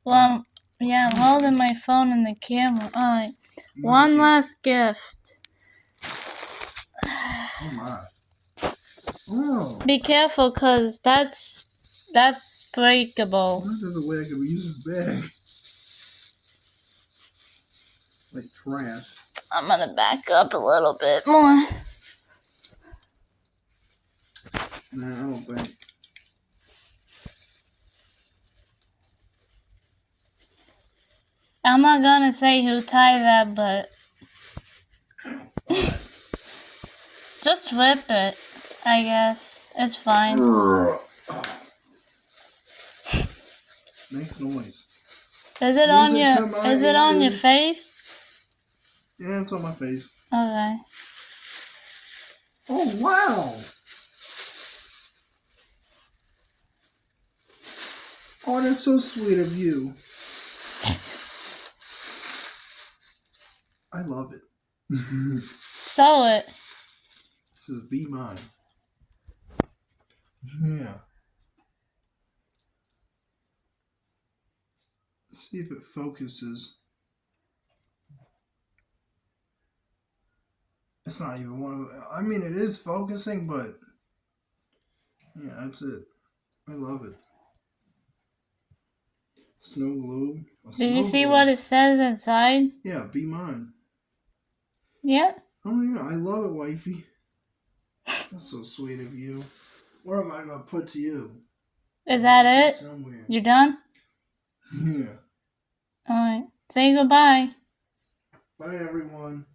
Well, yeah, I'm holding my phone in the camera. Alright. One last gift. Oh my. Oh. Be careful, cause that's breakable. There's a way I could use this bag. Like trash. I'm gonna back up a little bit more. Nah, I don't think. I'm not gonna say who tied that, but just rip it. I guess it's fine. Makes noise. Is it on your? Is it on your face? Yeah, it's on my face. Okay. Oh wow! Oh, that's so sweet of you. I love it. Sew it. This is Be Mine. Yeah. Let's see if it focuses. It's not even one of. I mean, it is focusing, but yeah, that's it. I love it. Snow globe. Did you see what it says inside? Yeah, Be Mine. Yeah. Oh yeah, I love it, wifey. That's so sweet of you. What am I gonna put to you? Is that it? Somewhere. You done? Yeah. Alright. Say goodbye. Bye, everyone.